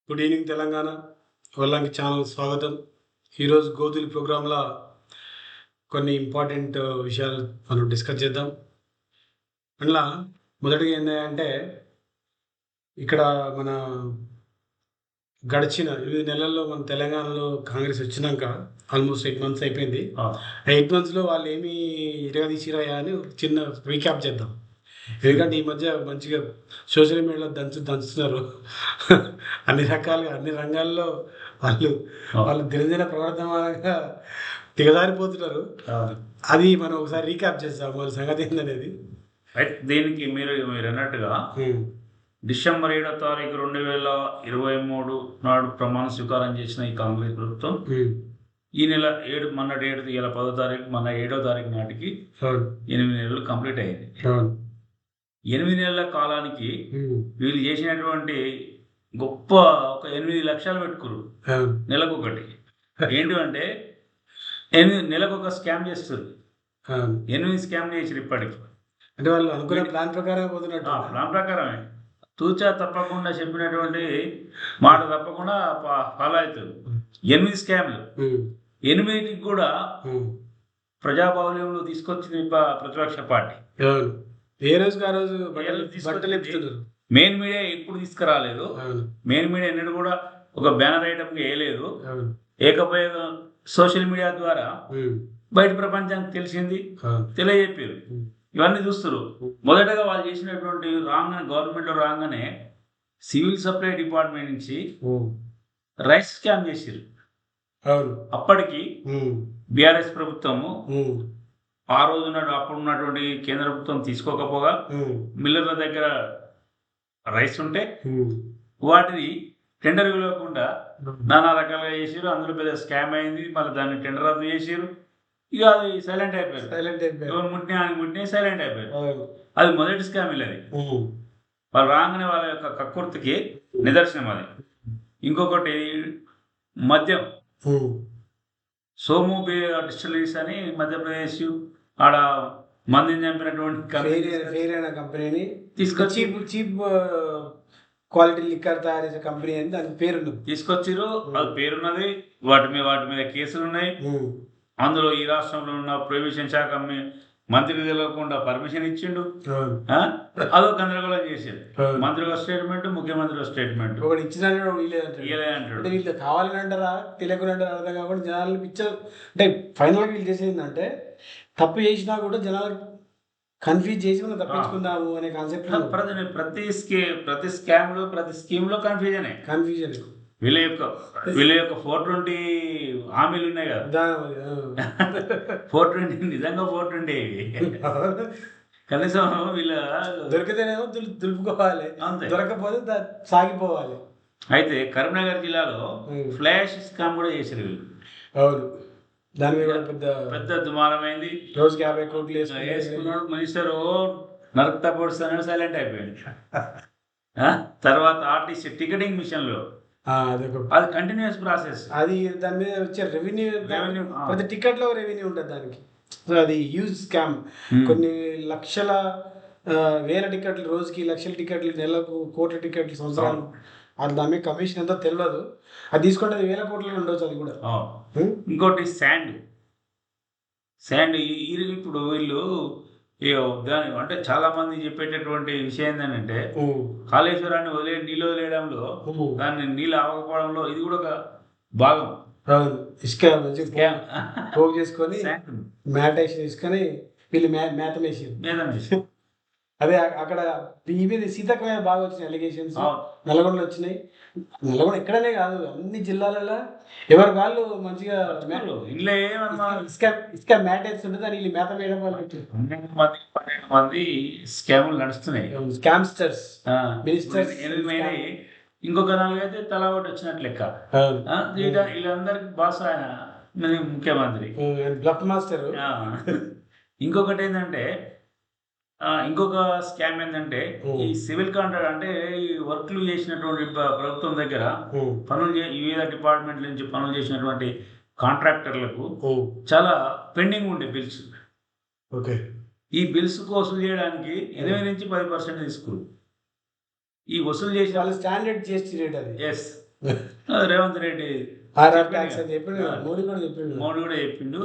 Good evening Telangana Vallanki channel స్వాగతం. ఈరోజు గోధుల ప్రోగ్రాంలో కొన్ని ఇంపార్టెంట్ విషయాలు మనం డిస్కస్ చేద్దాం. అందులో మొదటిగా ఏంటంటే ఇక్కడ మన గడిచిన 8 నెలల్లో మన తెలంగాణలో కాంగ్రెస్ వచ్చినాక ఆల్మోస్ట్ 8 మంత్స్ అయిపోయింది. 8 మంత్స్లో వాళ్ళు ఏమి ఇరగదీసిరాయా అని చిన్న రీక్యాప్ చేద్దాం. ఎందుకంటే ఈ మధ్య మంచిగా సోషల్ మీడియాలో దంచుతున్నారు. అన్ని రకాలుగా అన్ని రంగాల్లో వాళ్ళు దినదిన ప్రవర్తమానంగా దిగజారిపోతున్నారు. అది మనం ఒకసారి రీక్యాప్ చేస్తాం వాళ్ళ సంగతి ఏందనేది. అయితే దీనికి మీరు అన్నట్టుగా డిసెంబర్ 7వ తారీఖు 2023 నాడు ప్రమాణ స్వీకారం చేసిన ఈ కాంగ్రెస్ ప్రభుత్వం ఈ నెల 7 మొన్నటి 7 ఇలా 10వ తారీఖు మన 7వ తారీఖు నాటికి 8 నెలలు కంప్లీట్ అయింది. 8 నెలల కాలానికి వీళ్ళు చేసినటువంటి గొప్ప ఒక 8 లక్షలు పెట్టుకురు నెలకు ఒకటి. ఏంటంటే 8 నెలకు ఒక స్కామ్ చేస్తుంది. 8 స్కామ్ చేసారు ఇప్పటికి. అంటే వాళ్ళు అనుకునే ప్లాన్ ప్రకారం పోతున్నట్టు. ప్లాన్ ప్రకారమే తూచా తప్పకుండా చెప్పినటువంటి మాట తప్పకుండా ఫాలో అవుతుంది. 8 స్కామ్లు 8టికి కూడా ప్రజాబాహుల్యంలో తీసుకొచ్చింది ప్రతిపక్ష పార్టీ. ఏ రోజుకి ఆ రోజు మెయిన్ మీడియా ఎప్పుడు తీసుకురాలేదు. మెయిన్ మీడియా ఎన్నడూ కూడా ఒక బ్యానర్ ఐటమ్ వేయలేదు. ఏకపోయే సోషల్ మీడియా ద్వారా బయట ప్రపంచానికి తెలిసింది, తెలియజెప్పారు. ఇవన్నీ చూస్తారు. మొదటగా వాళ్ళు చేసినటువంటి గవర్నమెంట్లో రాగానే సివిల్ సప్లై డిపార్ట్మెంట్ నుంచి రైస్ స్కామ్ చేసారు. అప్పటికి బీఆర్ఎస్ ప్రభుత్వము ఆ రోజు అప్పుడు ఉన్నటువంటి కేంద్ర ప్రభుత్వం తీసుకోకపోగా మిల్లర్ల దగ్గర రైస్ ఉంటే వాటిని టెండర్ ఇవ్వకుండా నానా రకాలుగా చేసారు. అందులో పెద్ద స్కామ్ అయింది. మళ్ళీ దాన్ని టెండర్ రద్దు చేసారు. ఇక అది సైలెంట్ అయిపోయారు. ఎవరు ముట్టినా సైలెంట్ అయిపోయారు. అది మొదటి స్కామ్ అది. వాళ్ళు రాగానే వాళ్ళ యొక్క కక్కుర్తికి నిదర్శనం అది. ఇంకొకటి మద్యం, సోము డిస్టిలరీస్ అని మధ్యప్రదేశ్ ఆడ మందిని చంపినటువంటి కంపెనీని తీసుకొచ్చి చీప్ క్వాలిటీ లిక్కర్ తయారు చేసే కంపెనీ అని దానికి పేరు తీసుకొచ్చిరు. అది పేరున్నది. వాటి మీద కేసులు ఉన్నాయి. అందులో ఈ రాష్ట్రంలో ఉన్న ప్రొహిబిషన్ శాఖ మంత్రి తెలియకుండా పర్మిషన్ ఇచ్చిండు. అదో గందరగోళం చేసేది. మంత్రి ఒక స్టేట్మెంట్, ముఖ్యమంత్రి ఒక స్టేట్మెంట్ ఇవ్వలేదంటాడు. వీళ్ళు కావాలని అంటారా తెలియకుండా అంటారా అర్థం కాకుండా జనాలు పిక్చర్ అంటే ఫైనల్గా వీళ్ళు చేసేది ఏంటంటే తప్పు చేసినా కూడా జనాలు కన్ఫ్యూజ్ చేసి మనం తప్పించుకుందాము అనే కాన్సెప్ట్. ప్రతి స్కామ్ లో ప్రతి స్కీమ్ లో కన్ఫ్యూజన్ వీళ్ళ యొక్క 420 హామీలు ఉన్నాయి కదా. 420 నిజంగా 420 కనీసం వీళ్ళ దొరికితేనేమో దులుపుకోవాలి, దొరకపోతే సాగిపోవాలి. అయితే కరీంనగర్ జిల్లాలో ఫ్లాష్ స్కామ్ కూడా చేశారు వీళ్ళు. అవును, దాని మీద పెద్ద దుమారమైంది. రోజుకి 50 కోట్లు వేసుకున్నాడు. మినిస్టర్ నరక్తా పొడుస్తానని సైలెంట్ అయిపోయింది. తర్వాత ఆర్టీసీ టికెటింగ్ మిషన్ లో అది కంటిన్యూస్ ప్రాసెస్. అది దాని మీద వచ్చే రెవెన్యూ ప్రతి టికెట్ లో రెవెన్యూ ఉంటుంది దానికి. అది హ్యూజ్ స్కామ్. కొన్ని లక్షల వేల టికెట్లు రోజుకి, లక్షల టికెట్లు నెలకు, కోట్ల టికెట్లు సంవత్సరాలు. అది దాని మీద కమిషన్ ఎంతో తెలియదు. అది తీసుకుంటే 1000 కోట్లు ఉండొచ్చు. అది కూడా. ఇంకోటి శాండ్ ఇప్పుడు వీళ్ళు దాని అంటే చాలా మంది చెప్పేటటువంటి విషయం ఏంటంటే కాళేశ్వరాన్ని నీళ్ళు వదిలేయడంలో, దాన్ని నీళ్ళు ఆవకపోవడంలో ఇది కూడా ఒక భాగం. ఇసుక పోగు చేసుకొని మ్యాట్ వేసి తీసుకొని వీళ్ళు మేతం వేసి అదే అక్కడ ఇవి సీతక్క మీద బాగా వచ్చినాయి అలిగేషన్స్. నల్గొండలో వచ్చినాయి. నల్గొండ ఎక్కడనే కాదు, అన్ని జిల్లాలలో ఎవరి వాళ్ళు మంచిగా ఇసుక మ్యాట్ వేస్తుంటే దాన్ని వీళ్ళు మేత వేయడం వల్ల 12 మంది స్కాములు నడుస్తున్నాయి. Scamsters, ministers. ఇంకొక 4 అయితే తలా ఒకటి వచ్చినట్లు లెక్క. వీళ్ళందరికి బాస్ ఆయన ముఖ్యమంత్రి, బ్లఫ్ మాస్టర్. ఇంకొకటి ఏంటంటే ఇంకొక స్కామ్ ఏంటంటే ఈ సివిల్ కాంట్రాక్ట్ అంటే ఈ వర్క్లు చేసినటువంటి ప్రభుత్వం దగ్గర వివిధ డిపార్ట్మెంట్ల నుంచి పనులు చేసినటువంటి కాంట్రాక్టర్లకు చాలా పెండింగ్ ఉండే బిల్స్. ఈ బిల్స్ వసూలు చేయడానికి 8 నుంచి 10% తీసుకుంది. ఈ వసూలు చేసి వాళ్ళు స్టాండర్డ్ జిఎస్టీ రేట్ అది. రేవంత్ రెడ్డి ఆర్ఆర్ ట్యాక్స్ అని చెప్పిండు, మోడీ కూడా చెప్పిండు.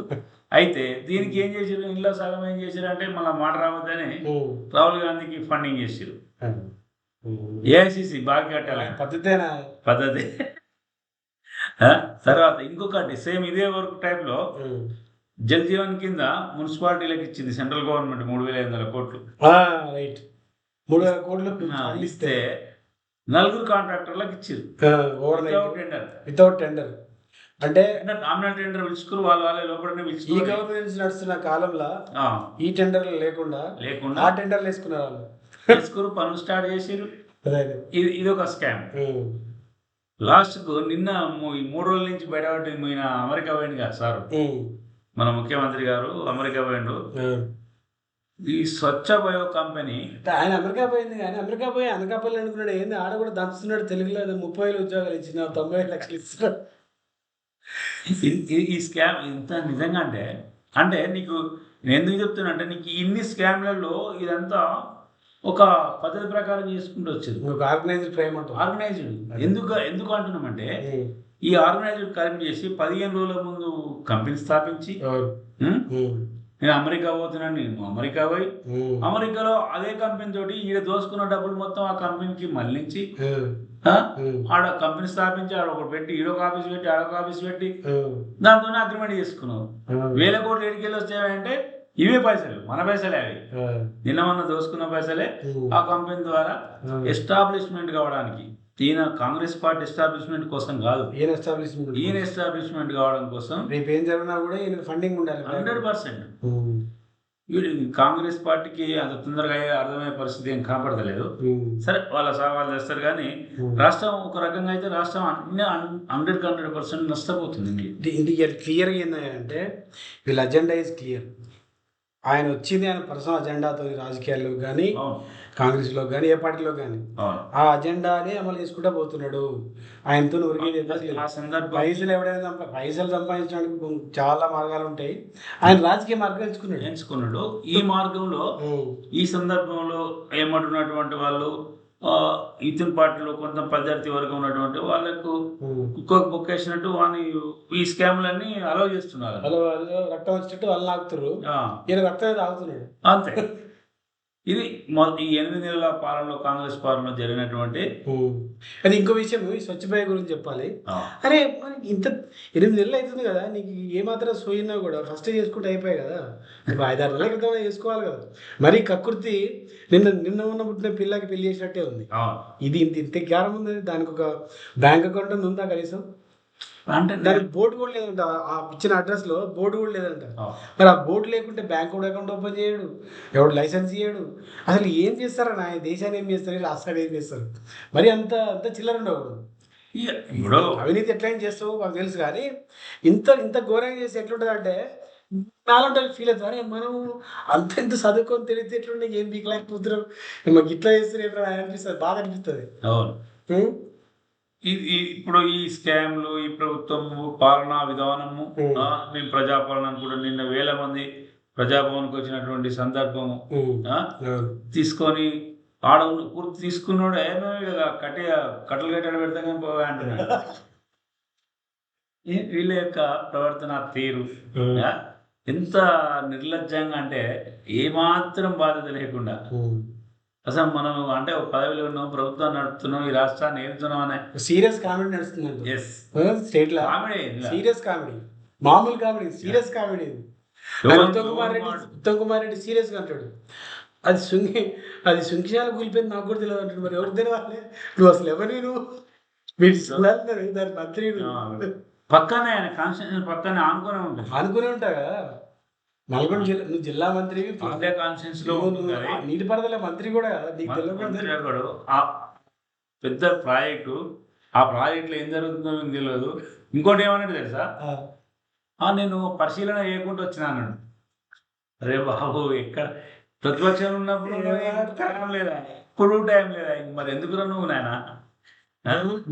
అయితే దీనికి ఏం చేసారు, ఇంట్లో సగం ఏం చేశారు అంటే మళ్ళీ మాట రావద్దని రాహుల్ గాంధీకి ఫండింగ్ చేసారు. ఏఐసిసి బాగా కట్టాలి పద్ధతి. తర్వాత ఇంకొకటి సేమ్ ఇదే వర్క్ టైంలో జల్ జీవన్ కింద మున్సిపాలిటీలకు ఇచ్చింది సెంట్రల్ గవర్నమెంట్ 3,500 కోట్లు. రైట్, 3,000 కోట్లు ఇస్తే 4 కాంట్రాక్టర్లకు ఇచ్చారు వితౌట్ టెండర్. అంటే నామినల్ టెండర్ పిలుచుకుని వాళ్ళే లోపలనే ఈ గవర్నెన్స్ నడుస్తున్న కాలంలో ఈ టెండర్లు లేకుండా ఆ టెండర్లు వేసుకున్నారు, పనులు స్టార్ట్ చేసారు. ఇది ఒక స్కామ్. లాస్ట్ కు నిన్న 3 రోజుల నుంచి బయటపడి అమెరికా పోయింది కదా సార్, మన ముఖ్యమంత్రి గారు అమెరికా పోయిండు. ఈ స్వచ్ఛ బయో కంపెనీ ఆయన అమెరికా పోయింది, కానీ అమెరికా పోయి అనకాపల్లి అనుకున్నాడు. ఏంది ఆడ కూడా దంచుతున్నాడు, తెలుగులో 30,000 ఉద్యోగాలు ఇచ్చిన 90 లక్షలు ఇస్తున్నాడు. ఈ స్కామ్ ఇంత నిజంగా అంటే నీకు నేను ఎందుకు చెప్తున్నా అంటే, నీకు ఇన్ని స్కామ్లలో ఇదంతా ఒక పద్ధతి ప్రకారం చేసుకుంటూ వచ్చేది, ఒక ఆర్గనైజ్డ్ క్రైమ్ అంటారు. ఆర్గనైజ్డ్ ఎందుకు అంటున్నామంటే, ఈ ఆర్గనైజ్డ్ క్రైమ్ చేసి 15 రోజుల ముందు కంపెనీ స్థాపించి, నేను అమెరికా పోతున్నాను, నేను అమెరికా పోయి అమెరికాలో అదే కంపెనీ తోటి ఈడ దోసుకున్న డబ్బులు మొత్తం ఆ కంపెనీకి మళ్ళించి ఆడ కంపెనీ స్థాపించి ఆడ ఒకటి పెట్టి ఈడొక ఆఫీస్ పెట్టి ఆడొక ఆఫీస్ పెట్టి దాంతోనే అగ్రిమెంట్ చేసుకున్నావు. 1,000 కోట్లు ఎడికెళ్ళి వచ్చాయంటే ఇవే పైసలు, మన పైసలే అవి, నిన్న మొన్న దోసుకున్న పైసలే. ఆ కంపెనీ ద్వారా ఎస్టాబ్లిష్మెంట్ కావడానికి, ఈయన కాంగ్రెస్ పార్టీ ఎస్టాబ్లిష్మెంట్ కోసం కాదు, ఈయన ఎస్టాబ్లిష్మెంట్ కావడం కోసం రేపు ఏం జరిగినా కూడా ఈయన ఫండింగ్ ఉండాలి 100%. కాంగ్రెస్ పార్టీకి అంత తొందరగా అర్థమయ్యే పరిస్థితి ఏం కనపడతలేదు. సరే వాళ్ళ సవాళ్ళు చేస్తారు, కానీ రాష్ట్రం ఒక రకంగా అయితే రాష్ట్రం అన్ని 100% నష్టపోతుంది. ఇది క్లియర్గా ఏంటంటే వీళ్ళ అజెండా ఈజ్ క్లియర్. ఆయన వచ్చింది ఆయన పర్సనల్ అజెండాతో, రాజకీయాల్లో కానీ కాంగ్రెస్లో కానీ ఏ పార్టీలో కానీ ఆ అజెండాని అమలు చేసుకుంటూ పోతున్నాడు. ఆయనతో పైసలు ఎవడైనా పైసలు సంపాదించడానికి చాలా మార్గాలు ఉంటాయి, ఆయన రాజకీయ మార్గం ఎంచుకున్నాడు. ఈ మార్గంలో ఈ సందర్భంలో ఏమంటున్నటువంటి వాళ్ళు ఇతని పార్టీలో కొంత ప్రత్యర్థి వర్గం ఉన్నటువంటి వాళ్ళకు కుక్కకు బొక్కేసినట్టు వాని ఈ స్కామ్లన్నీ అలౌ చేస్తున్నారు. రక్తం వచ్చినట్టు వాళ్ళు ఆగుతారు, ఈయన రక్తం తాగుతున్నాడు అంతే. ఇది ఈ 8 నెలల పాలనలో కాంగ్రెస్ పాలనలో జరిగినటువంటి. అది ఇంకో విషయం, స్వచ్ఛ భారత్ గురించి చెప్పాలి. అరే ఇంత 8 నెలలు అవుతుంది కదా, నీకు ఏమాత్రం సోయినా కూడా ఫస్ట్ చేసుకుంటే అయిపోయాయి కదా, 5-6 నెలల క్రితం చేసుకోవాలి కదా. మరి కకృతి నిన్న ఉన్న పుట్టిన పిల్లకి పెళ్లి చేసినట్టే ఉంది. ఇది ఇంత గ్యారం ఉంది, దానికి ఒక బ్యాంక్ అకౌంట్ ఉందా కనీసం? అంటే దానికి బోర్డు కూడా లేదంట, ఆ ఇచ్చిన అడ్రస్ లో బోర్డు కూడా లేదంట. మరి ఆ బోర్డు లేకుంటే బ్యాంక్ అకౌంట్ ఓపెన్ చేయడు, ఎవడు లైసెన్స్ చేయడు. అసలు ఏం చేస్తారని ఆయన దేశాన్ని ఏం చేస్తారు, రాష్ట్రాన్ని ఏం చేస్తారు? మరి అంత చిల్లర ఉండకూడదు. అవినీతి ఎట్లయినా చేస్తావు మాకు తెలుసు, కానీ ఇంత ఘోరంగా చేసి ఎట్లుంటుంది అంటే నాలంటే ఫీల్ అవుతారు. మనం అంత చదువుకొని తెలియదు ఎట్లుంటే ఏం బీకలేకపోతున్నాం, మాకు ఇట్లా చేస్తారు అనిపిస్తుంది, బాధ అనిపిస్తుంది. ఇప్పుడు ఈ స్కామ్లు, ఈ ప్రభుత్వం పాలనా విధానము, మేము ప్రజాపాలన అనుకుంటాం. నిన్న 1000 మంది ప్రజాభవన్కి వచ్చినటువంటి సందర్భము తీసుకొని ఆడ పూర్తి తీసుకున్నాడు. ఏమేమి కట్టలు కట్టడి పెడతా కానీ పోవా అంటున్నాడు. వీళ్ళ యొక్క ప్రవర్తన తీరు ఎంత నిర్లజ్జంగా అంటే, ఏమాత్రం బాధ్యత లేకుండా అసలు మనం అంటే ఒక పదవిలో ఉన్నాం, ప్రభుత్వం నడుపుతున్నాం, ఈ రాష్ట్రాన్ని ఏడుతున్నాం అనే సీరియస్ కామెడీ నడుస్తుంది స్టేట్ లో. సీరియస్ కామెడీ, మామూలు comedy, serious comedy. Uttam Kumar Reddy serious గా అంటాడు, అది శృంఖశాల కూలిపోయింది నాకు కూడా తెలియదు అంటాడు. మరి ఎవరికి తెలియాలి? నువ్వు అసలు ఎవరి దాని మంత్రి పక్కనే ఆయన కాన్స్టిట్యూషన్ పక్కనే ఆనుకునే ఉంటా కదా. నల్గొండ జిల్లా, నువ్వు జిల్లా మంత్రి, నీటిపారుదల మంత్రి కూడా నీకు తెలియదు. పెద్ద ప్రాజెక్టు, ఆ ప్రాజెక్టులో ఏం జరుగుతుందో మీకు తెలియదు. ఇంకోటి ఏమన్నాడు తెలుసా, నేను పరిశీలన చేయకుండా వచ్చినా అన్నాడు. అరే బాబు, ఎక్కడ ప్రతిపక్షంలో ఉన్నప్పుడు టైం లేదా, ఇప్పుడు టైం లేదా, మరి ఎందుకురా నువ్వు నాయన?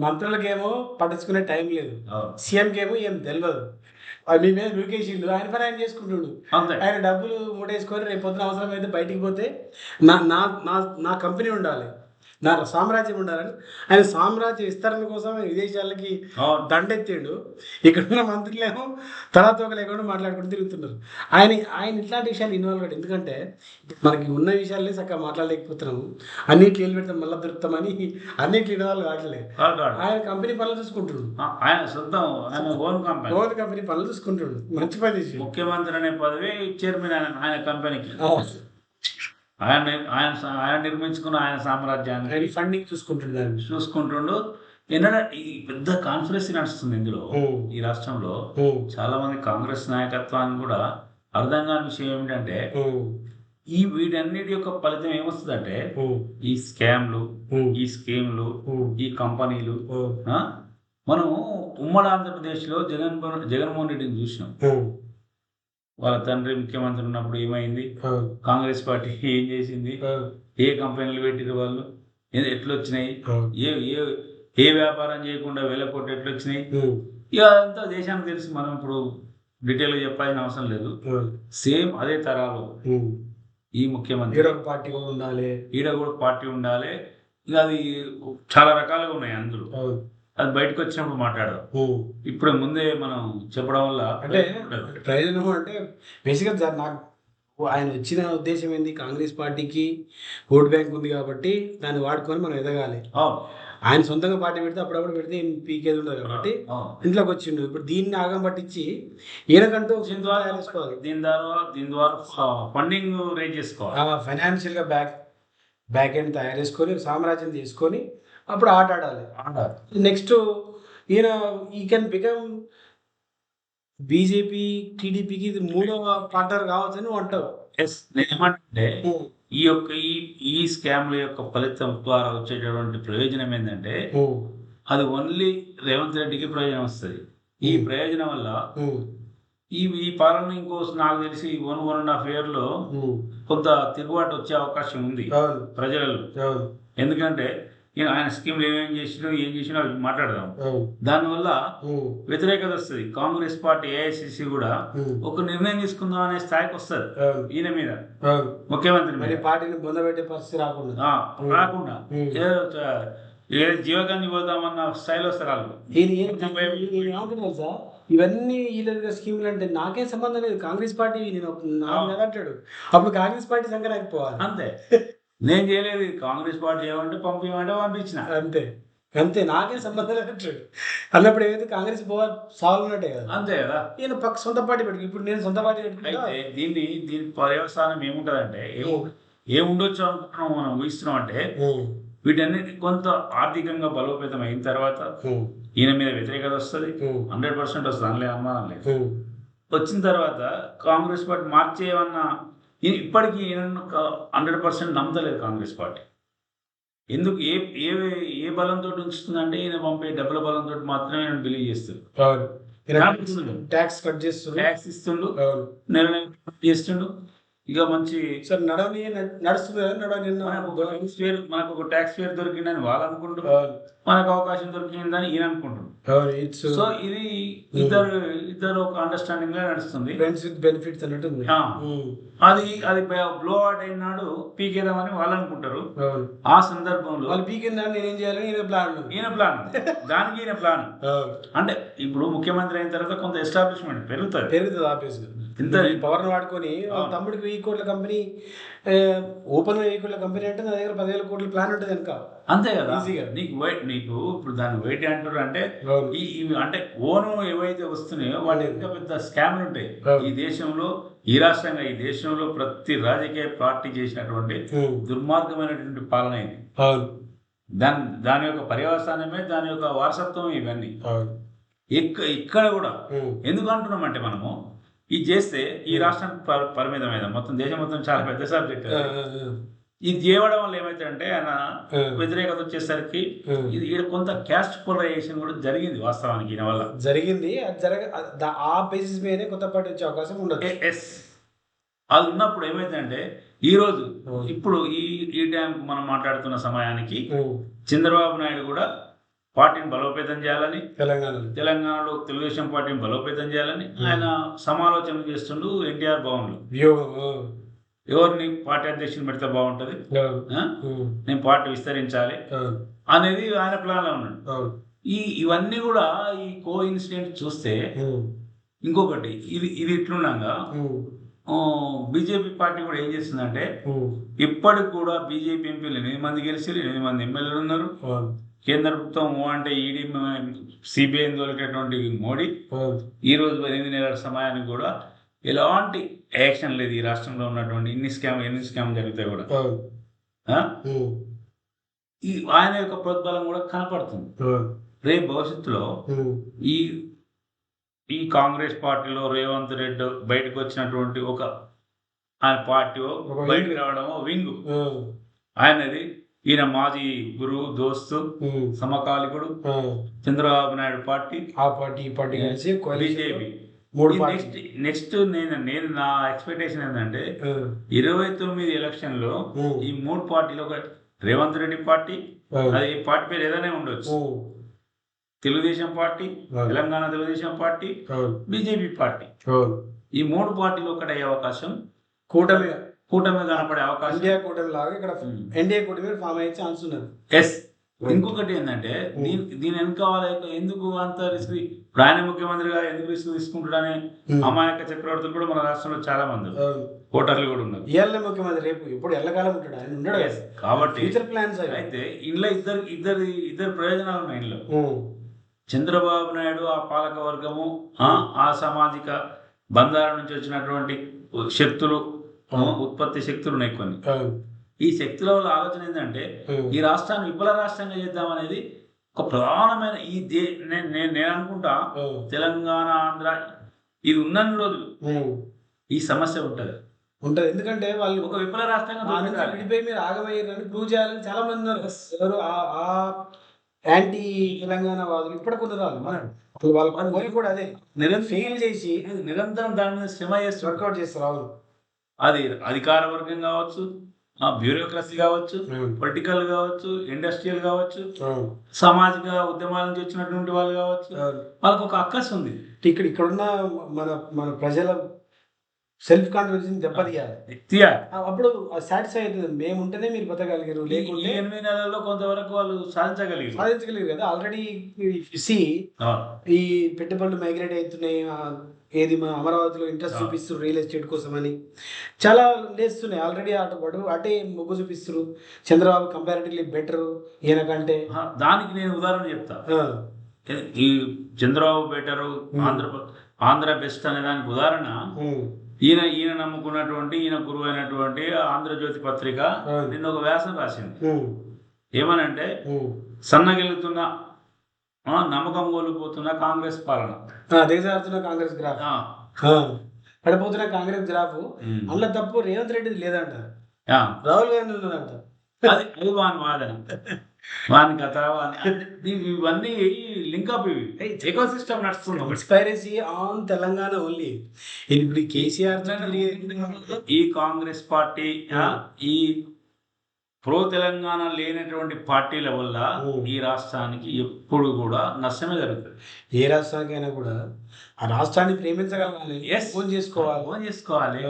మంత్రులకేమో పట్టించుకునే టైం లేదు, సీఎంకేమో ఏం తెలియదు. మీ మీద నూకేసిండు, ఆయన పని ఆయన చేసుకుంటుండు. ఆయన డబ్బులు మూటేసుకొని రేపు పొద్దున అవసరం అయితే బయటికి పోతే నా కంపెనీ ఉండాలి, నా సామ్రాజ్యం ఉండాలని ఆయన సామ్రాజ్య విస్తరణ కోసం ఆయన విదేశాలకి దండెత్తిండు. ఇక్కడున్న మంత్రులేమో తలాతోక లేకుండా మాట్లాడుకుంటూ తిరుగుతున్నారు. ఆయన ఇట్లాంటి విషయాలు ఇన్వాల్వ్ అయ్యాడు. ఎందుకంటే మనకి ఉన్న విషయాలే చక్కగా మాట్లాడలేకపోతున్నాము, అన్నిట్లు ఏళ్ళు పెడతాం మళ్ళీ దొరుకుతామని అన్నిట్లు ఇన్వాల్వ్ కావట్లేదు. ఆయన కంపెనీ పనులు చూసుకుంటున్నాడు, ఆయన సొంతం ఓన్ కంపెనీ పనులు చూసుకుంటున్నాడు. మంచి పని చేసి ముఖ్యమంత్రి అనే పదవి చైర్మన్ ఆయన కంపెనీకి. ఆయన నిర్మించుకున్న ఆయన సామ్రాజ్యాన్ని ఫండింగ్ చూసుకుంటుండు. ఏంటంటే ఈ పెద్ద కాన్ఫరెన్స్ నడుస్తుంది ఇందులో. ఈ రాష్ట్రంలో చాలా మంది కాంగ్రెస్ నాయకత్వాన్ని కూడా అర్థం కాని విషయం ఏమిటంటే వీటన్నిటి యొక్క ఫలితం ఏమొస్తుందంటే ఈ స్కామ్లు, ఈ స్కీమ్లు, ఈ కంపెనీలు. మనము ఉమ్మడి ఆంధ్రప్రదేశ్లో జగన్మోహన్ రెడ్డిని చూసినాం. వాళ్ళ తండ్రి ముఖ్యమంత్రి ఉన్నప్పుడు ఏమైంది, కాంగ్రెస్ పార్టీ ఏం చేసింది, ఏ కంపెనీలు పెట్టిరు వాళ్ళు, ఎట్లొచ్చినాయి, ఏ వ్యాపారం చేయకుండా వేల కోట్లు ఎట్లొచ్చినాయి, ఇక అంతా దేశానికి తెలుసు. మనం ఇప్పుడు డీటెయిల్గా చెప్పాల్సిన అవసరం లేదు. సేమ్ అదే తరాలు ఈ ముఖ్యమంత్రి ఈడ కూడా పార్టీ ఉండాలి. ఇక అది చాలా రకాలుగా ఉన్నాయి అందులో. అది బయటకు వచ్చినప్పుడు మాట్లాడదాం. ఇప్పుడు ముందే మనం చెప్పడం వల్ల అంటే ప్రయోజనం అంటే బేసిక్గా నాకు ఆయన వచ్చిన ఉద్దేశం ఏంది, కాంగ్రెస్ పార్టీకి ఓట్ బ్యాంక్ ఉంది కాబట్టి దాన్ని వాడుకొని మనం ఎదగాలి. ఆయన సొంతంగా పార్టీ పెడితే అప్పుడప్పుడు పెడితే పీకేది ఉండదు కాబట్టి ఇంట్లోకి వచ్చిండు. ఇప్పుడు దీన్ని ఆగం పట్టించి ఈయనకంటూ దీని ద్వారా ఫండింగ్ రేజ్ చేసుకోవాలి, ఫైనాన్షియల్గా బ్యాక్ ఎండ్ తయారు చేసుకొని సామ్రాజ్యం తీసుకొని అప్పుడు ఆట ఆడాలి. నెక్స్ట్ ఈయన ఈ కెన్ బికమ్ బీజేపీ టీడీపీకి ఇది మూడవ పార్ట్నర్ కావచ్చు అని అంటావు. నేనేమంటే ఈ స్కామ్ల యొక్క ఫలితం ద్వారా వచ్చేటటువంటి ప్రయోజనం ఏంటంటే అది ఓన్లీ రేవంత్ రెడ్డికి ప్రయోజనం వస్తుంది. ఈ ప్రయోజనం వల్ల ఈ పాలన ఇంకో నాకు తెలిసి 1.5 yearలో కొంత తిరుగుబాటు వచ్చే అవకాశం ఉంది ప్రజలలో. ఎందుకంటే ఆయన స్కీమ్లు ఏం చేసినా అవి మాట్లాడదాం. దానివల్ల వ్యతిరేకత వస్తుంది. కాంగ్రెస్ పార్టీ ఏఐసిసి కూడా ఒక నిర్ణయం తీసుకుందాం అనే స్థాయికి వస్తుంది ఈయన మీద, ముఖ్యమంత్రి మీద. పార్టీని పొందబెట్టే పరిస్థితి రాకుండా జీవగాంధీ పోదామన్న స్థాయిలో వస్తారు. ఇవన్నీ వీళ్ళ స్కీములు అంటే నాకేం సంబంధం లేదు, కాంగ్రెస్ పార్టీ నేను అంటాడు. అప్పుడు కాంగ్రెస్ పార్టీ సంఖ్య రాకపోవాలి. అంతే, నేను చేయలేదు. కాంగ్రెస్ పార్టీ ఏమంటే పంపించమంటే పంపించిన, అంతే నాకేం సంబంధం లేదు అన్నప్పుడు ఏదైతే కాంగ్రెస్ సాల్వ్ కదా. అంతే కదా. ఈయన పక్క సొంత పార్టీ పెట్టుకు, ఇప్పుడు నేను సొంత పార్టీ పెట్టుకుంటే దీని పర్యవసానం ఏముంటదంటే ఏముండొచ్చు అనుకుంటున్నాం మనం ఊహిస్తున్నాం అంటే వీటన్నిటి కొంత ఆర్థికంగా బలోపేతం అయిన తర్వాత ఈయన మీద వ్యతిరేకత వస్తుంది, 100% వస్తుంది, అందులో అనుమానం లేదు. వచ్చిన తర్వాత కాంగ్రెస్ పార్టీ మార్చేయమన్నా ఇప్పటికీ ఈయన 100% నమ్మతలేదు కాంగ్రెస్ పార్టీ. ఎందుకు ఏ బలంతో ఉంచుతుందంటే ఈయన పంపే డబ్బుల బలంతో మాత్రమే నేను బిలీవ్ చేస్తాను. ట్యాక్స్ కట్ చేస్తుండు, ట్యాక్స్ ఇస్తుండు, నిర్ణయం చేస్తుండు. ఇక మంచి సార్ నడుస్తుంది. మనకు ఒక ట్యాక్స్ ఫేర్ దొరికిందని వాళ్ళు అనుకుంటారు, మనకు అవకాశం దొరికిందని ఈయన అనుకుంటున్నారు. సో ఇది ఇద్దరు ఒక అండర్స్టాండింగ్ గా నడుస్తుంది. బెనిఫిట్స్ అన్నట్టు అది బ్లో అవుట్ అయినాడు పీకేదామని వాళ్ళు అనుకుంటారు. ఆ సందర్భంలో వాళ్ళు పీకేదాన్ని నేనేం చేయాలని ఈయన ప్లాన్ దానికి ఈయన ప్లాన్. అంటే ఇప్పుడు ముఖ్యమంత్రి అయిన తర్వాత కొంత ఎస్టాబ్లిష్మెంట్ పెరుగుతుంది ఆబ్వియస్గా. ఇంత పవర్ని వాడుకొని తమ్ముడికి 1000 కోట్ల కంపెనీ, ఓపెన్ 1000 కోట్ల కంపెనీ అంటే నా దగ్గర 10,000 కోట్ల ప్లాన్ ఉంటుంది కనుక. అంతే కదా. ఈజీగా నీకు ఇప్పుడు దాన్ని వెయిట్ అంటారు అంటే అంటే ఓను ఏవైతే వస్తున్నాయో వాటి ఇంకా పెద్ద స్కామ్లు ఉంటాయి ఈ దేశంలో. ఈ రాష్ట్రంగా ఈ దేశంలో ప్రతి రాజకీయ పార్టీ చేసినటువంటి దుర్మార్గమైనటువంటి పాలన ఇది. దాని యొక్క పర్యవసానమే, దాని యొక్క వారసత్వం ఇవన్నీ. ఇక్కడ కూడా ఎందుకు అంటున్నామంటే మనము ఇది చేస్తే ఈ రాష్ట్రం పరిమితమైన మొత్తం దేశం మొత్తం చాలా పెద్ద సబ్జెక్ట్. ఇది చేయడం వల్ల ఏమైతుందంటే ఆయన వ్యతిరేకత వచ్చేసరికి ఇది కొంత క్యాస్ట్ పోలరైజేషన్ కూడా జరిగింది వాస్తవానికి. ఈయన వల్ల జరిగింది. ఆ బేసిస్ మీదే కొత్త పార్టీ వచ్చే అవకాశం ఉండదు. అది ఉన్నప్పుడు ఏమైందంటే ఈరోజు ఇప్పుడు ఈ టైం మనం మాట్లాడుతున్న సమయానికి చంద్రబాబు నాయుడు కూడా పార్టీని బలోపేతం చేయాలని, తెలంగాణలో తెలుగుదేశం పార్టీని బలోపేతం చేయాలని ఆయన సమాలోచన చేస్తుండు ఎన్టీఆర్ భవన్లో. ఎవరిని పార్టీ అధ్యక్షుని పెడితే బాగుంటుంది, ఆ? నేను పార్టీ విస్తరించాలి అనేది ఆయన ప్లాన్లో ఉన్నాడు. ఇవన్నీ కూడా ఈ కో ఇన్సిడెంట్ చూస్తే ఇంకొకటి ఇది ఇట్లున్నాగా బీజేపీ పార్టీ కూడా ఏం చేస్తుందంటే ఇప్పటికి కూడా బీజేపీ ఎంపీలు 8 మంది గెలిచి 8 మంది ఎమ్మెల్యేలు ఉన్నారు. కేంద్ర ప్రభుత్వం అంటే ఈడీ సిబిఐని తోలేటటువంటి మోడీ ఈ రోజు 8 నెలల సమయానికి కూడా ఎలాంటి యాక్షన్ లేదు. ఈ రాష్ట్రంలో ఉన్నటువంటి ఎన్ని స్కామ్ జరుగుతాయి కూడా ఈ ఆయన యొక్క ప్రోద్బలం కూడా కనపడుతుంది. రేపు భవిష్యత్తులో ఈ ఈ కాంగ్రెస్ పార్టీలో రేవంత్ రెడ్డి బయటకు వచ్చినటువంటి ఒక ఆయన పార్టీ బయటకు రావడమో వింగ్ ఆయనది, ఈయన మాజీ గురువు దోస్తు సమకాలికుడు చంద్రబాబు నాయుడు పార్టీ, ఆ పార్టీ ఈ పార్టీ కలిసి బీజేపీ. నెక్స్ట్ నేను నా ఎక్స్పెక్టేషన్ ఏంటంటే 29 ఎలక్షన్ లో ఈ 3 పార్టీలు, ఒక రేవంత్ రెడ్డి పార్టీ, అది పార్టీ పేరు ఏదైనా ఉండొచ్చు, Telugu Desam party, Telangana Telugu Desam party, BJP party, ఈ 3 పార్టీలు ఒకటయ్యే అవకాశం, కూటమి కనపడే అవకాశం, ఇండియా కూటమి లాగా ఇక్కడ ఎన్డీఏ కూటమి ఫామ్ అయ్యే ఛాన్స్ ఉన్నది. ఎస్. ఇంకొకటి ఏంటంటే దీని వెనకాల ఎందుకు అంత రిస్క్, ఇప్పుడు ఆయన ముఖ్యమంత్రిగా ఎందుకు రిస్క్ తీసుకుంటాడని అమాయక చక్రవర్తులు కూడా మన రాష్ట్రంలో చాలా మంది ఓటర్లు కూడా ఉన్నారు. ఇవాళ ముఖ్యమంత్రి రేపు ఇప్పుడు ఎల్లకాలం ఉంటాడు ఆయన ఉండడు కాబట్టి ఫ్యూచర్ ప్లాన్స్. అయితే ఇంట్లో ఇద్దరు ప్రయోజనాలు ఉన్నాయి. ఇంట్లో చంద్రబాబు నాయుడు, ఆ పాలక వర్గము, ఆ సామాజిక బంధాల నుంచి వచ్చినటువంటి శక్తులు, ఉత్పత్తి శక్తులు ఉన్నాయి కొన్ని. ఈ శక్తుల వల్ల ఆలోచన ఏంటంటే ఈ రాష్ట్రాన్ని విఫల రాష్ట్రంగా చేద్దామనేది ఒక ప్రధానమైన నేను అనుకుంటా. తెలంగాణ, ఆంధ్ర ఇది ఉన్న రోజులు ఈ సమస్య ఉంటది. ఎందుకంటే వాళ్ళు ఒక విఫల రాష్ట్రంగా విడిపోయి మీరు ఆగమయ్యారని ప్రూవ్ చేయాలని చాలా మంది ఉన్నారు. ఎవరు ఆ యాంటీ తెలంగాణ వాదులు ఇప్పటికి ఉన్నారు. వాళ్ళ కూడా అదే ఫెయిల్ చేసి నిరంతరం దాని మీద శ్రమ చేసి వర్కౌట్ చేస్తారు. అవును, అది అధికార వర్గం కావచ్చు, బ్యూరోక్రసీ కావచ్చు, పొలిటికల్ కావచ్చు, ఇండస్ట్రియల్ కావచ్చు, సామాజిక ఉద్యమాల నుంచి వచ్చినటువంటి వాళ్ళు కావచ్చు, వాళ్ళకి ఒక అక్కస్ ఉంది. ఇక్కడున్న మన ప్రజల సెల్ఫ్ కాన్ఫిడెన్స్ దెబ్బతీయాలి. అప్పుడు సాటిస్ఫై అవుతుంది. మేము ఉంటేనే మీరు బతకగలిగారు, లేకుంటే 8 నెలల్లో కొంతవరకు వాళ్ళు సాధించగలిగారు కదా. ఆల్రెడీ ఈ పెట్టుబడులు మైగ్రేట్ అవుతున్నాయి. ఏది మన అమరావతిలో ఇంట్రెస్ట్ చూపిస్తున్నారు రియల్ ఎస్టేట్ కోసం అని, చాలా లేస్తున్నాయి. ఆల్రెడీ అటే మొగ్గు చూపిస్తారు. చంద్రబాబు కంపారిటివ్లీ బెటర్ ఈయన కంటే. దానికి నేను ఉదాహరణ చెప్తా. ఈ చంద్రబాబు బెటరు, ఆంధ్ర బెస్ట్ అనే దానికి ఉదాహరణ ఈయన నమ్ముకున్నటువంటి, ఈయన గురువు అయినటువంటి ఆంధ్రజ్యోతి పత్రిక నిన్న ఒక వ్యాసం రాసింది. ఏమనంటే సన్నగిలుతున్న, నమ్మకం కోల్పోతున్న కాంగ్రెస్ పాలన, దిగజారుతున్న కాంగ్రెస్ గ్రాఫ్, పడిపోతున్న కాంగ్రెస్ గ్రాఫ్. అందులో తప్పు రేవంత్ రెడ్డి లేదంట, రాహుల్ గాంధీ ఉన్నదంట. అది వాని వాదన, వాని కథ, ఇవన్నీ లింకప్. ఇవి ఎకో సిస్టమ్ నడుస్తుంది. ఇన్స్పైరసీ ఆన్ తెలంగాణ ఓన్లీ. ఇప్పుడు కేసీఆర్ ఈ కాంగ్రెస్ పార్టీ, ఈ ప్రో తెలంగాణ లేనటువంటి పార్టీల వల్ల ఈ రాష్ట్రానికి ఎప్పుడు కూడా నష్టమే జరుగుతుంది. ఏ రాష్ట్రానికైనా కూడా ఆ రాష్ట్రాన్ని ప్రేమించగలగాలి, ఫోన్ చేసుకోవాలి.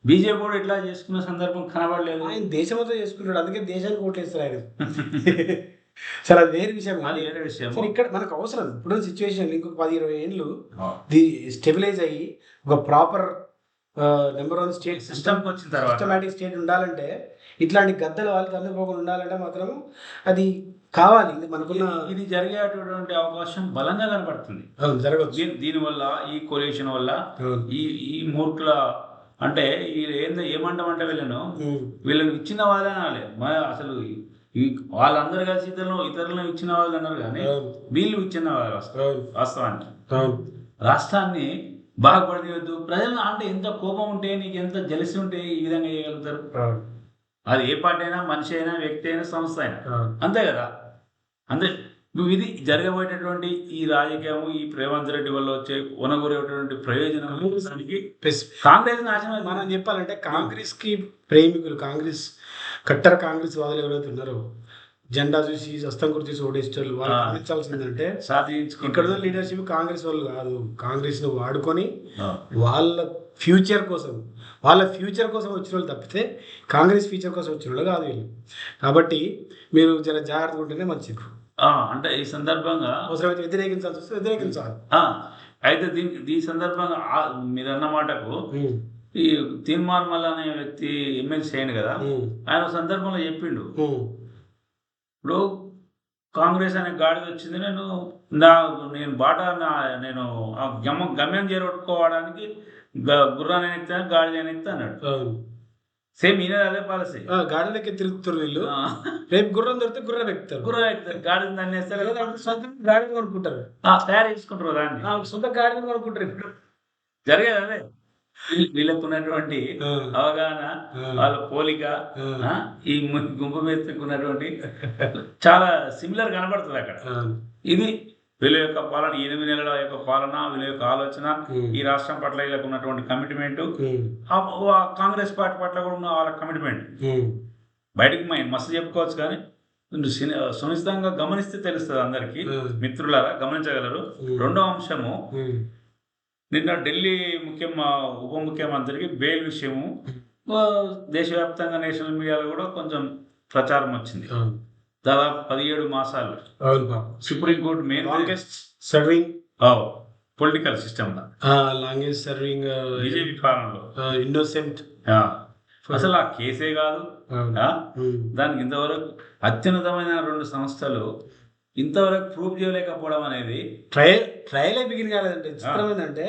బీజేపీ కూడా ఇట్లా చేసుకున్న సందర్భం కనబడలేదు. ఆయన దేశంతో చేసుకుంటాడు, అందుకే దేశానికి ఓట్లేస్తారు ఆయన. సరే, అది వేరే విషయం. సరే, ఇక్కడ మనకు అవసరం ఇప్పుడు సిచ్యువేషన్ ఇంకొక 10-20 ఏళ్ళు స్టెబిలైజ్ అయ్యి ఒక ప్రాపర్ నెంబర్ 1 స్టేట్ సిస్టమ్కి వచ్చిన తర్వాత, సిస్టమాటిక్ స్టేట్ ఉండాలంటే, ఇట్లాంటి గద్దలు వాళ్ళు తల్లిపోకుండా ఉండాలంటే మాత్రం అది కావాలి. మనకున్న ఇది జరిగేటటువంటి అవకాశం బలంగా కనపడుతుంది. జరగచ్చు. దీనివల్ల, ఈ కొల్యూషన్ వల్ల, ఈ మూర్ఖుల అంటే ఏమంటామంటే వీళ్ళను ఇచ్చిన వాళ్ళే అసలు వాళ్ళందరూ కలిసి ఇతరులను ఇచ్చిన వాళ్ళు అన్నారు, కానీ వీళ్ళు ఇచ్చిన వాళ్ళు వాస్తవానికి. రాష్ట్రాన్ని బాగుపడదు ప్రజలను. అంటే ఎంత కోపం ఉంటే, నీకు ఎంత జలసి ఉంటే ఈ విధంగా చేయగలుగుతారు. అది ఏ పార్టీ అయినా, మనిషి అయినా, వ్యక్తి అయినా, సంస్థ అయినా అంతే కదా. అంతే. ఇది జరగబోయేటటువంటి ఈ రాజకీయము, ఈ రేవంత్ రెడ్డి వల్ల వచ్చే ఒనగొరేటువంటి ప్రయోజనం కాంగ్రెస్ నాశనం. మనం చెప్పాలంటే కాంగ్రెస్ కి ప్రేమికులు, కట్టర్ కాంగ్రెస్ వాదులు ఎవరైతే ఉన్నారో జెండా చూసి హస్తం గుర్తు చూసి ఓడేసేటోళ్ళు వాళ్ళు గమనించాల్సిందంటే సాధించుకుంటారు. ఇక్కడ లీడర్షిప్ కాంగ్రెస్ వాళ్ళు కాదు, కాంగ్రెస్ను వాడుకొని వాళ్ళ ఫ్యూచర్ కోసం వచ్చిన వాళ్ళు తప్పితే కాంగ్రెస్ ఫ్యూచర్ కోసం వచ్చిన వాళ్ళు కాదు వీళ్ళు. కాబట్టి మీరు జర జాగ్రత్తగా ఉంటేనే మంచిది. అంటే ఈ సందర్భంగా అవసరమైతే వ్యతిరేకించాల్సి వస్తే వ్యతిరేకించాలి. అయితే ఈ సందర్భంగా మీరు అన్న మాటకు ఈ తీర్మాన్ మల్ల అనే వ్యక్తి ఎమ్మెల్సీ అయింది కదా, ఆయన సందర్భంలో చెప్పిండు, ఇప్పుడు కాంగ్రెస్ అనే గాడిద వచ్చింది, నేను నేను గమ్యం చేరుకోవడానికి గుర్రాన్ని ఎక్తాను, గాడిద ఎక్తా అన్నాడు. సేమ్ ఈయన అదే పాలసీ. గాడిదకి తిరుగుతారు వీళ్ళు, రేపు గుర్రం దొరికితే గుర్రం ఎక్కుతారు, గాడిద దాన్ని వేస్తారు కదా, గాడిద కొనుక్కుంటారు, తయారు చేసుకుంటారు, దాన్ని సొంత గాడిద కొనుక్కుంటారు. ఇప్పుడు జరిగేది అదే. వీళ్ళకు ఉన్నటువంటి అవగాహన, వాళ్ళ పోలిక, ఈ గుంపు మీద ఉన్నటువంటి చాలా సిమిలర్ కనబడుతుంది అక్కడ. ఇది వీళ్ళ యొక్క పాలన, 8 నెలల యొక్క పాలన, వీళ్ళ యొక్క ఆలోచన, ఈ రాష్ట్రం పట్ల వీళ్ళకు ఉన్నటువంటి కమిట్మెంట్, కాంగ్రెస్ పార్టీ పట్ల కూడా ఉన్న వాళ్ళ కమిట్మెంట్ బయటకు మస్తు చెప్పుకోవచ్చు, కానీ సునిశ్చితంగా గమనిస్తే తెలుస్తుంది అందరికీ. మిత్రులారా గమనించగలరు. రెండో అంశము, నిన్న ఢిల్లీ ఉప ముఖ్యమంత్రికి బెయిల్ విషయము దేశవ్యాప్తంగా నేషనల్ మీడియాలో కూడా కొంచెం ప్రచారం వచ్చింది. దాదాపు 17 మాసాలు supreme court main serving political system longest serving BJP పాలనలో ఇన్నోసెంట్ అసలు ఆ కేసే కాదు. దానికి ఇంతవరకు అత్యున్నతమైన 2 సంస్థలు ఇంతవరకు ప్రూవ్ చేయలేకపోవడం అనేది ట్రయలే బిగిన్ కాలేదంటే. చిత్రం ఏంటంటే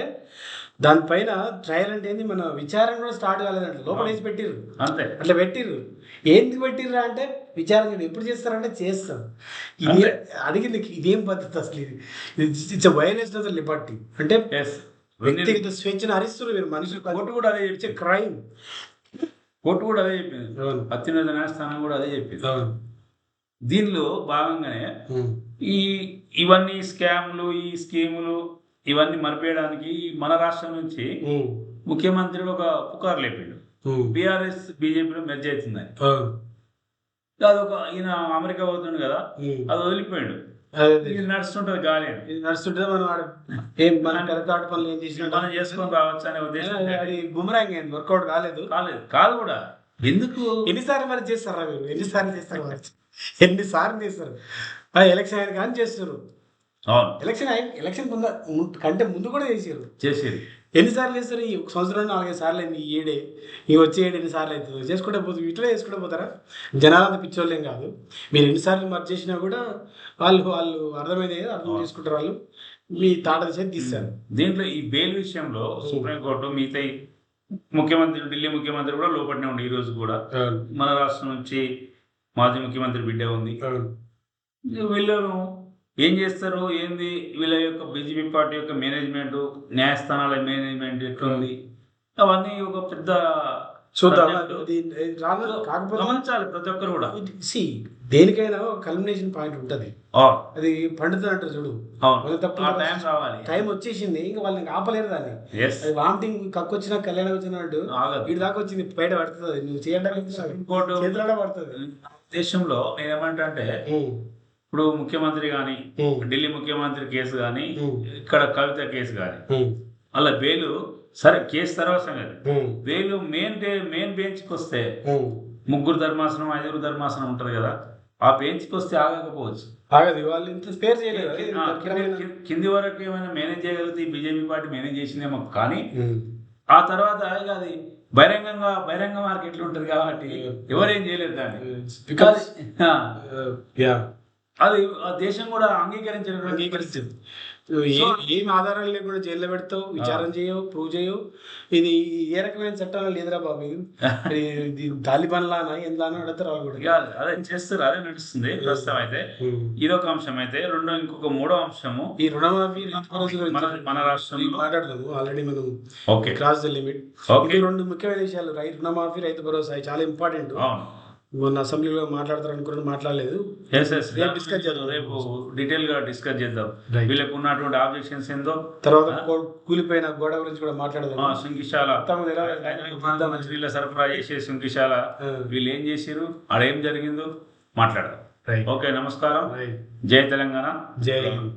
దానిపైన ట్రయల్ అంటే ఏంది, మన విచారణ కూడా స్టార్ట్ కాలేదంటే లోపల వేసి పెట్టిర్రు, అంతే అట్లా పెట్టిర్రు. ఎందుకు పెట్టిర్రా అంటే విచారణ ఎప్పుడు చేస్తారంటే చేస్తాం. ఇది అడిగింది ఇదేం పద్ధతి అసలు, it's violation of the Liberty, అంటే వ్యక్తిగత స్వేచ్ఛను హరిస్తున్నారు మీరు మనుషులు. కోర్టు కూడా అదే చెప్తే క్రైమ్, కోర్టు కూడా అదే చెప్పింది, అత్యున్నత న్యాయస్థానం కూడా అదే చెప్పింది. దీనిలో భాగంగానే ఇవన్నీ స్కామ్లు, ఈ స్కీములు ఇవన్నీ మరిపేయడానికి మన రాష్ట్రం నుంచి ముఖ్యమంత్రి ఒక పుకారు లేపాడు, బీఆర్ఎస్ బీజేపీలో మెర్జ్ అవుతుందని. అదొక ఈయన అమెరికా పోతుండు కదా, అది వదిలిపోయాడు, నడుస్తుంటది గాలి, నడుస్తుంటే మనం పెద్దపాటి పనులు ఏం చేసినా మనం చేసుకొని రావచ్చు అనే ఉద్దేశం. అది బుమరాంగ్ అయింది, వర్కౌట్ కాదు కూడా. ఎందుకు ఎన్నిసార్లు మరి చేస్తారా మీరు, ఎన్నిసార్లు చేస్తారు ఎలక్షన్ అయిన కానీ చేస్తారు. ఎలక్షన్ కంటే ముందు కూడా చేసేది. ఎన్నిసార్లు చేస్తారు? ఈ సంవత్సరంలో 4-5 సార్లు అయింది, ఈ ఏడే వచ్చే ఏడు ఎన్నిసార్లు అవుతుంది చేసుకుంటే పోతుంది. ఇట్లా చేసుకుంటే పోతారా? జనాలంతా పిచ్చోళ్ళేం కాదు. మీరు ఎన్నిసార్లు మర్చి చేసినా కూడా వాళ్ళు అర్థమైంది అర్థం చేసుకుంటారు, వాళ్ళు మీ తాట దిశ తీస్తారు. దీంట్లో ఈ బెయిల్ విషయంలో సుప్రీంకోర్టు మిగతా ఢిల్లీ ముఖ్యమంత్రి కూడా లోపలనే ఉండి, ఈ రోజు కూడా మన రాష్ట్రం నుంచి మాజీ ముఖ్యమంత్రి బిడ్డ ఉంది. వీళ్ళను ఏం చేస్తారు, ఏంది వీళ్ళ యొక్క బీజేపీ పార్టీ యొక్క మేనేజ్మెంట్, న్యాయస్థానాల మేనేజ్మెంట్ ఎట్లుంది, అవన్నీ ఒక పెద్ద గమనించాలి ప్రతి ఒక్కరు కూడా. దేనికైనా కల్మినేషన్ పాయింట్ ఉంటుంది, అది పండుతుంది అంటారు చూడు. టైం వచ్చేసింది, ఇంకా వాళ్ళని ఆపలేరు దాన్ని. అది వామిటింగ్ కక్కు వచ్చినా కళ్యాణం వచ్చినట్టు వీడి దాకా వచ్చింది, బయట పడుతుంది, నువ్వు చేయడానికి పడుతుంది. దేశంలో నేనేమంటా అంటే, ఇప్పుడు ముఖ్యమంత్రి కానీ, ఢిల్లీ ముఖ్యమంత్రి కేసు కానీ, ఇక్కడ కవిత కేసు కానీ, అలా బెయిల్ సరే కేసు తర్వాత సంగతి, బెయిల్ మెయిన్ బెంచ్కి వస్తే 3 ధర్మాసనం 5 ధర్మాసనం ఉంటది కదా, ఆ బెంచ్కి వస్తే ఆగకపోవచ్చు. కింది వరకు ఏమైనా మేనేజ్ చేయగలిగితే ఈ బీజేపీ పార్టీ మేనేజ్ చేసిందేమో, కానీ ఆ తర్వాత అది బహిరంగ మార్కెట్లు ఉంటుంది కాబట్టి ఎవరేం చేయలేరు దాన్ని. అది ఆ దేశం కూడా అంగీకరించింది. ఏం ఆధారాలు లేకుండా జైల్లో పెడతావు, విచారణ చేయవు, ప్రూవ్ చేయవు. ఇది ఏ రకమైన చట్టాలు లేదురా బాబు, ఇది తాలిబాన్లానా ఏందానో అడుగుతారు వాళ్ళు కూడా. అదే చేస్తారు, అదే నడుస్తుంది ప్రస్తుతం. అయితే ఇదొక అంశం. అయితే ఇంకొక 3వ అంశము, ఈ రుణమాఫీ మన రాష్ట్రంలో మాట్లాడదాము. ఆల్రెడీ మనం క్రాస్ ద లిమిట్. 2 ముఖ్యమైన విషయాలు, రుణమాఫీ, రైతు భరోసా, చాలా ఇంపార్టెంట్. మొన్న అసెంబ్లీలో మాట్లాడతారు అనుకుని మాట్లాడలేదు. రేపు డీటెయిల్ గా డిస్కస్ చేద్దాం. వీళ్ళకు ఉన్నటువంటి ఆబ్జెక్షన్స్ ఏందో, తర్వాత కూలిపోయిన గోడ గురించి కూడా మాట్లాడదాం. సుంకిశాల వీళ్ళ సరఫరా చేసే సుంకిశాల వీళ్ళు ఏం చేసారు, ఆడేం జరిగిందో మాట్లాడదాం. రైట్ ఓకే, నమస్కారం. రైట్. జై తెలంగాణ. జై హింద్.